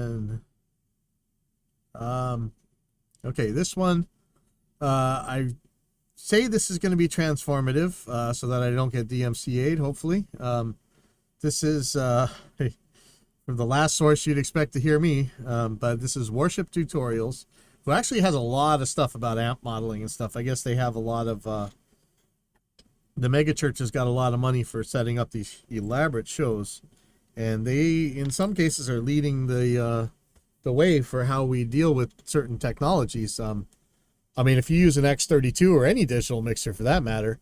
then okay, this one I say this is going to be transformative, so that I don't get DMCA'd, hopefully. This is from the last source you'd expect to hear me, but this is Worship Tutorials, who actually has a lot of stuff about amp modeling and stuff. I guess they have a lot of, the mega church has got a lot of money for setting up these elaborate shows, and they, in some cases, are leading the way for how we deal with certain technologies. I mean, if you use an X32 or any digital mixer for that matter,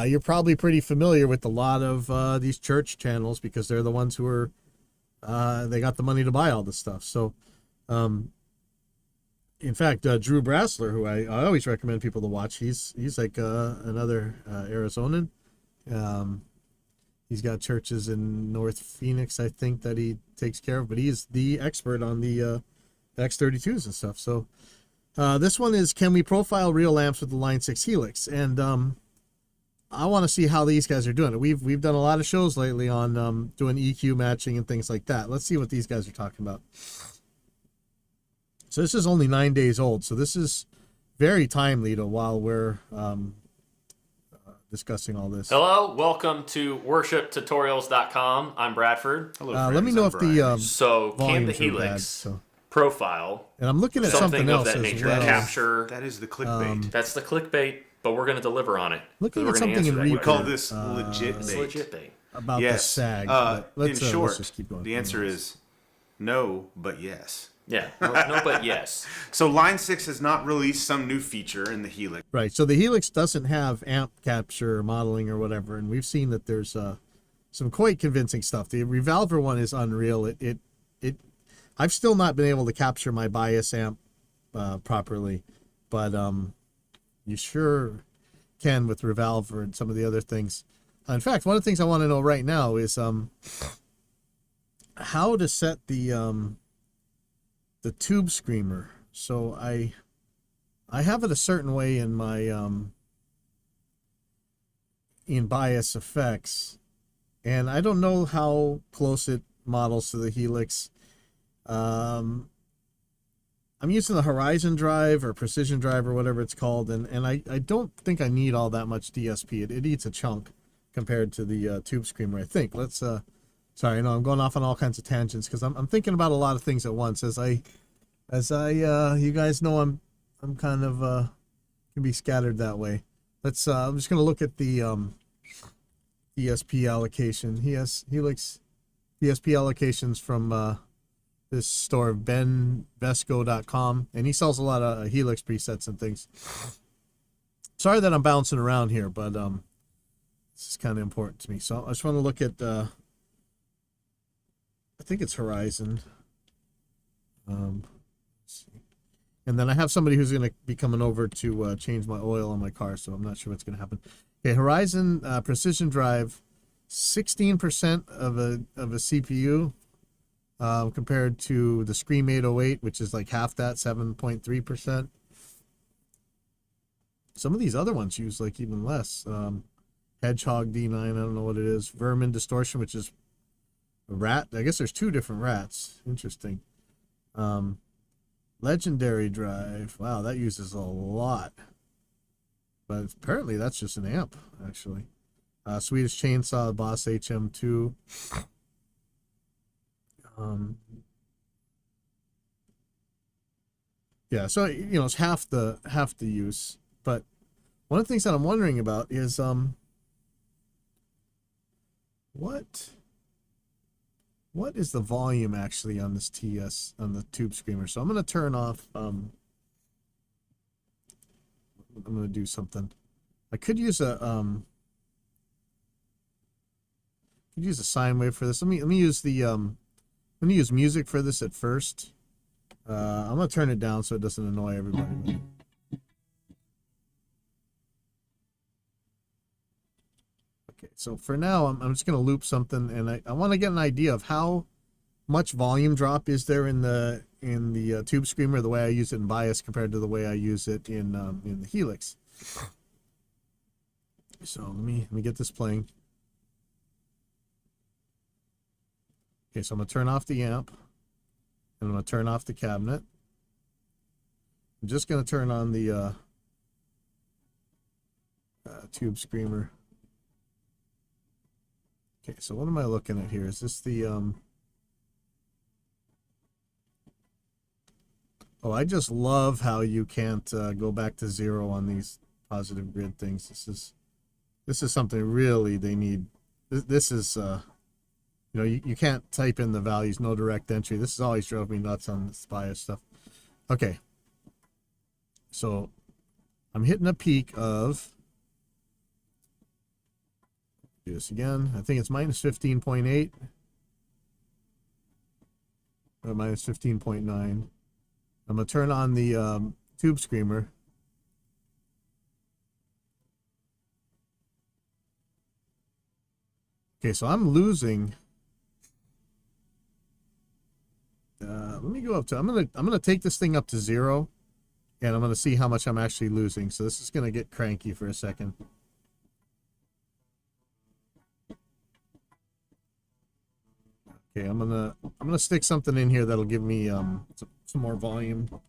you're probably pretty familiar with a lot of these church channels, because they're the ones who are, they got the money to buy all this stuff. So, in fact, Drew Brassler, who I always recommend people to watch, he's like another Arizonan. He's got churches in North Phoenix, I think, that he takes care of, but he's the expert on the X32s and stuff. So this one is, can we profile real amps with the Line 6 Helix? And I want to see how these guys are doing it. We've done a lot of shows lately on doing EQ matching and things like that. Let's see what these guys are talking about. So this is only 9 days old, so this is very timely to while we're discussing all this. Hello, welcome to worshiptutorials.com. I'm Bradford. Hello, friends. Let me know if the So can the volumes are Helix bad, so. profile, And I'm looking at something something of else that as nature, well. capture? That is the clickbait. That's the clickbait, but we're going to deliver on it. Looking We're at gonna something answer in that We Reaper, call question. this legit It's bait. legit bait. about the Yes. SAG. In let's short, just keep going. the answer is no, but yes. Yeah, no, but yes. So Line 6 has not released some new feature in the Helix. Right. So the Helix doesn't have amp capture or modeling or whatever, and we've seen that there's some quite convincing stuff. The Revolver one is unreal. It I've still not been able to capture my bias amp properly, but you sure can with Revolver and some of the other things. In fact, one of the things I want to know right now is how to set the tube screamer. So I have it a certain way in my in bias effects, and I don't know how close it models to the Helix. I'm using the Horizon drive or Precision drive or whatever it's called, and I don't think I need all that much DSP. It eats a chunk compared to the tube screamer, I think. Let's sorry, no, I'm going off on all kinds of tangents because I'm thinking about a lot of things at once. As I you guys know, I'm kind of can be scattered that way. Let's I'm just gonna look at the DSP allocation. Helix DSP allocations from this store, benvesco.com, and he sells a lot of Helix presets and things. Sorry that I'm bouncing around here, but this is kind of important to me. So I just want to look at I think it's Horizon. Let's see. And then I have somebody who's going to be coming over to change my oil on my car, so I'm not sure what's going to happen. Okay, Horizon Precision Drive, 16% of a CPU. Compared to the Scream 808, which is like half that, 7.3%. Some of these other ones use like even less. Hedgehog D9, I don't know what it is. Vermin Distortion, which is a rat. I guess there's two different rats. Interesting. Legendary Drive. Wow, that uses a lot. But apparently that's just an amp, actually. Swedish Chainsaw, Boss HM2. Yeah, so you know it's half the use. But one of the things that I'm wondering about is what is the volume actually on this TS on the tube screamer? So I'm gonna turn off I'm gonna do something. I could use a sine wave for this. Let me use the I'm gonna use music for this at first. I'm gonna turn it down so it doesn't annoy everybody. Okay, so for now I'm just gonna loop something, and I want to get an idea of how much volume drop is there in the tube screamer, the way I use it in bias compared to the way I use it in the Helix. So let me get this playing. Okay, so I'm gonna turn off the amp, and I'm going to turn off the cabinet. I'm just going to turn on the tube screamer. Okay, so what am I looking at here? Is this the Oh, I just love how you can't go back to 0 on these positive grid things. This is something really they need. This is you know, you can't type in the values, no direct entry. This has always drove me nuts on this bias stuff. Okay, so I'm hitting a peak of, do this again, I think it's minus 15.8 or minus 15.9. I'm going to turn on the tube screamer. Okay, so I'm losing. Let me go up to, I'm gonna take this thing up to 0, and I'm gonna see how much I'm actually losing. So this is gonna get cranky for a second. Okay, I'm gonna stick something in here that'll give me some more volume. So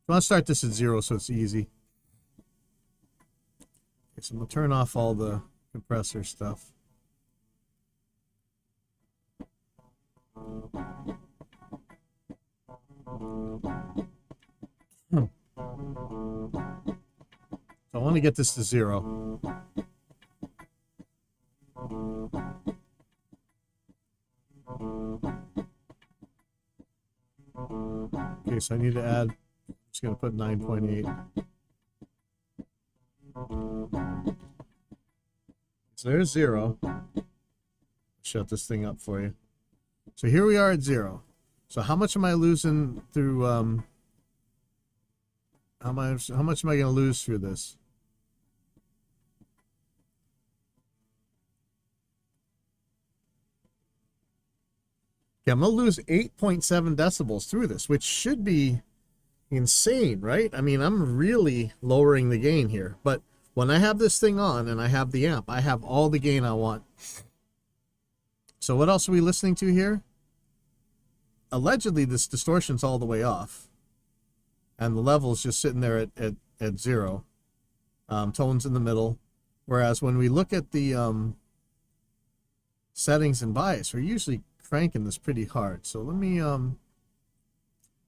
I'll start this at 0 so it's easy. Okay, so I'm gonna turn off all the compressor stuff. So I want to get this to 0. Okay, so I need to add, I'm just going to put 9.8. So there's 0. Shut this thing up for you. So here we are at 0. So how much am I losing through, how much am I going to lose through this? Okay, I'm going to lose 8.7 decibels through this, which should be insane, right? I mean, I'm really lowering the gain here. But when I have this thing on and I have the amp, I have all the gain I want. So what else are we listening to here? Allegedly, this distortion's all the way off. And the level's just sitting there at 0. Tones in the middle. Whereas when we look at the settings and bias, we're usually cranking this pretty hard. So let me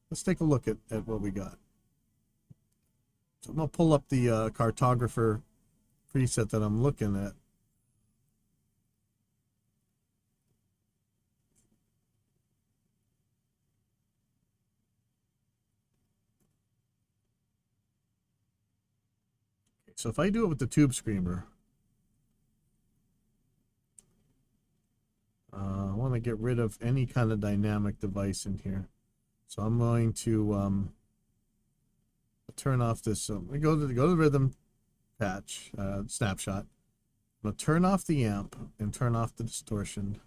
let's take a look at what we got. So I'm gonna pull up the cartographer preset that I'm looking at. Okay, so if I do it with the tube screamer, I want to get rid of any kind of dynamic device in here. So I'm going to turn off this. So we go to the rhythm patch snapshot. I'm going to turn off the amp and turn off the distortion.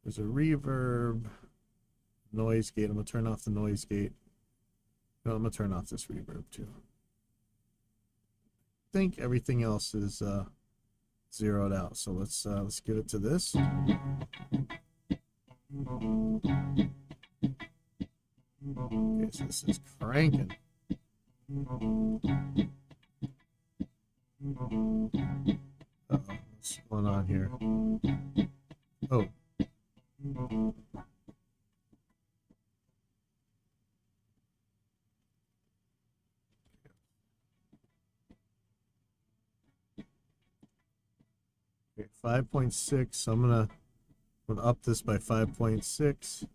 There's a reverb, noise gate. I'm going to turn off the noise gate. No, I'm going to turn off this reverb too. I think everything else is zeroed out. So let's get it to this. Okay, so this is cranking. Uh-oh, what's going on here? Oh. Okay, 5.6. So I'm gonna up this by 5.6.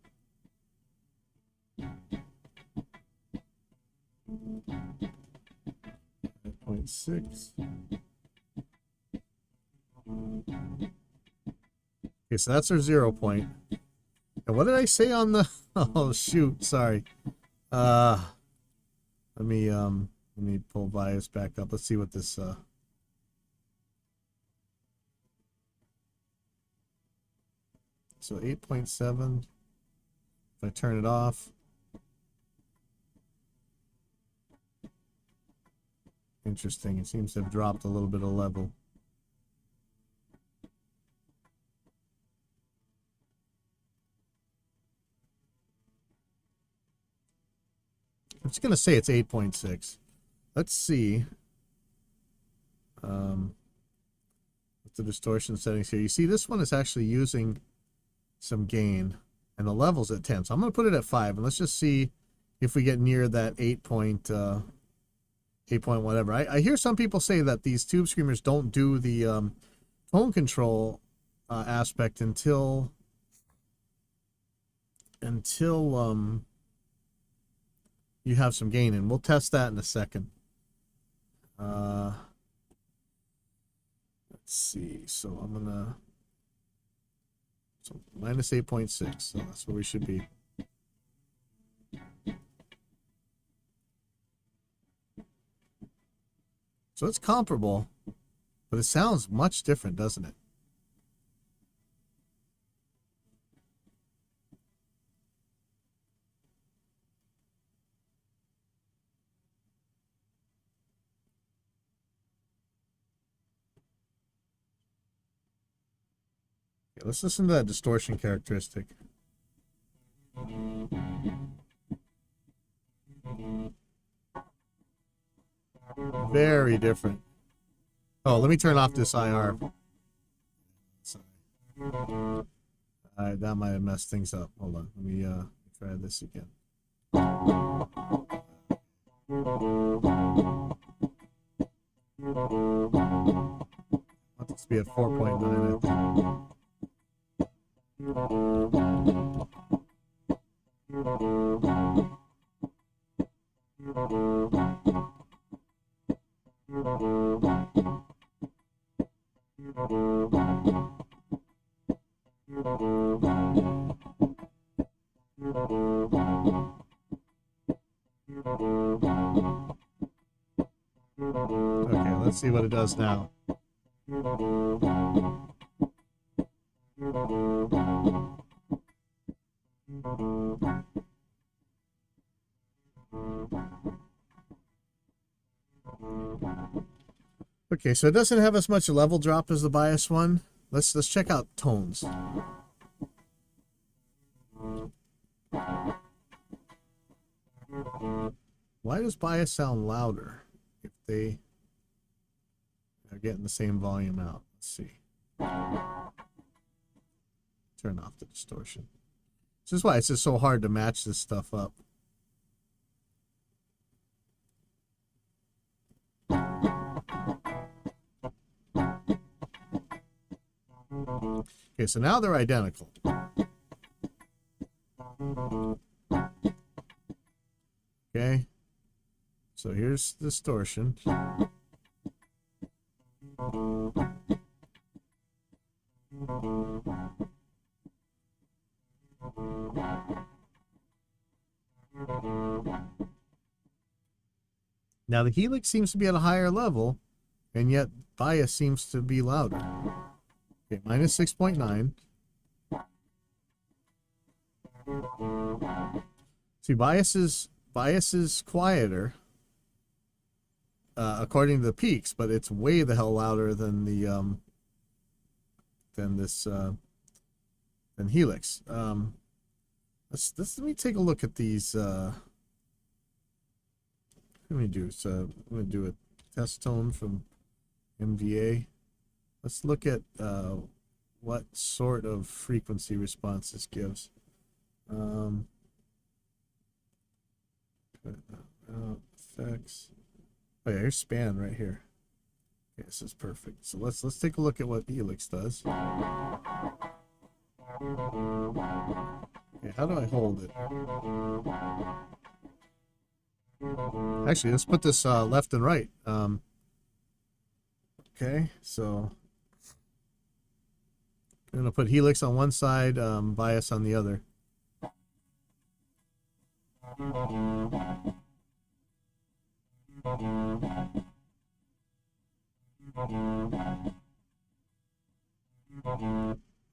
5.6. Okay, so that's our 0 point. And what did I say on the? Oh shoot, sorry. Let me pull bias back up. Let's see what this. So 8.7. If I turn it off. Interesting. It seems to have dropped a little bit of level. I'm just gonna say it's 8.6. Let's see. With the distortion settings here, you see this one is actually using some gain, and the level's at 10. So I'm gonna put it at 5, and let's just see if we get near that 8 point whatever. I hear some people say that these tube screamers don't do the tone control aspect until you have some gain, and we'll test that in a second. Let's see. So I'm gonna minus 8.6. So that's where we should be. So it's comparable, but it sounds much different, doesn't it? Okay, let's listen to that distortion characteristic. Very different. Oh, let me turn off this IR. Sorry. That might have messed things up. Hold on. Let me try this again. I want this to be at 4.9, I think. Okay, let's see what it does now. Okay, so it doesn't have as much level drop as the bias one. Let's check out tones. Why does bias sound louder if they are getting the same volume out? Let's see. Turn off the distortion. This is why it's just so hard to match this stuff up. Okay, so now they're identical. Okay, so here's distortion. Now the Helix seems to be at a higher level, and yet bias seems to be louder. Okay, minus 6.9. See, bias is quieter according to the peaks, but it's way the hell louder than the than Helix. Let me take a look at these. Let me do so. I'm gonna do a test tone from MVA. Let's look at what sort of frequency response this gives. Effects. Oh yeah, here's span right here. Okay, this is perfect. So let's take a look at what Helix does. Okay, how do I hold it? Actually, let's put this left and right. Okay, so I'm gonna put Helix on one side, bias on the other.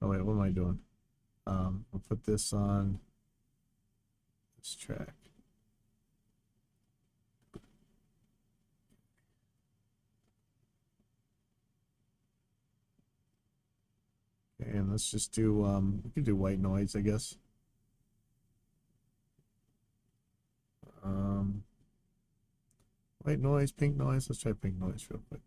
Oh wait, what am I doing? I'll put this on this track. Okay, and let's just do we can do white noise, I guess. White noise, pink noise. Let's try pink noise real quick.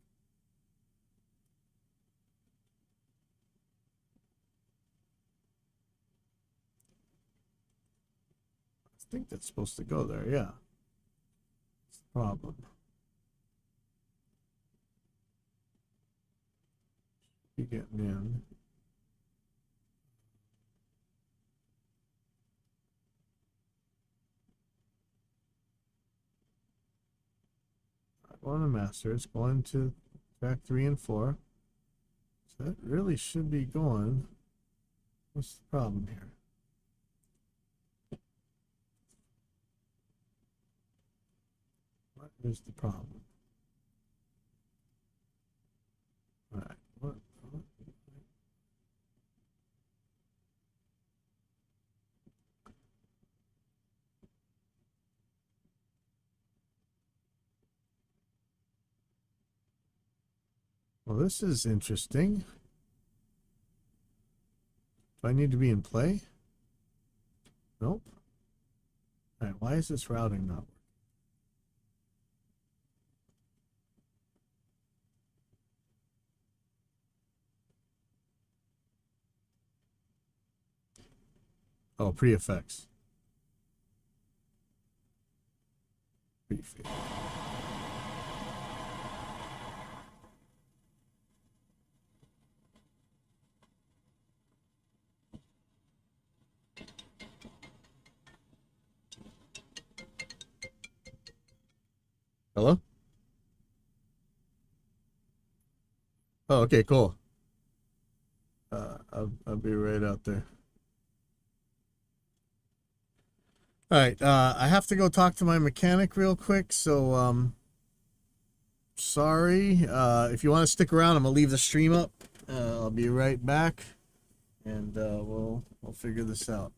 I think that's supposed to go there, yeah. That's the problem. Be getting in. Going to master. It's going to track 3 and 4. So that really should be going. What's the problem here? What is the problem? All right. What? Well, this is interesting. Do I need to be in play? Nope. All right. Why is this routing not working? Oh, pre-effects. Pre-fade. Hello? Oh, okay, cool. I'll be right out there. All right, I have to go talk to my mechanic real quick, so sorry. If you want to stick around, I'm gonna leave the stream up. I'll be right back, and we'll figure this out.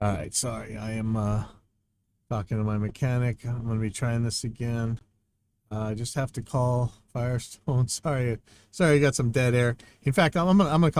All right, sorry. I am talking to my mechanic. I'm going to be trying this again. I just have to call Firestone. Sorry, I got some dead air. In fact, I'm gonna call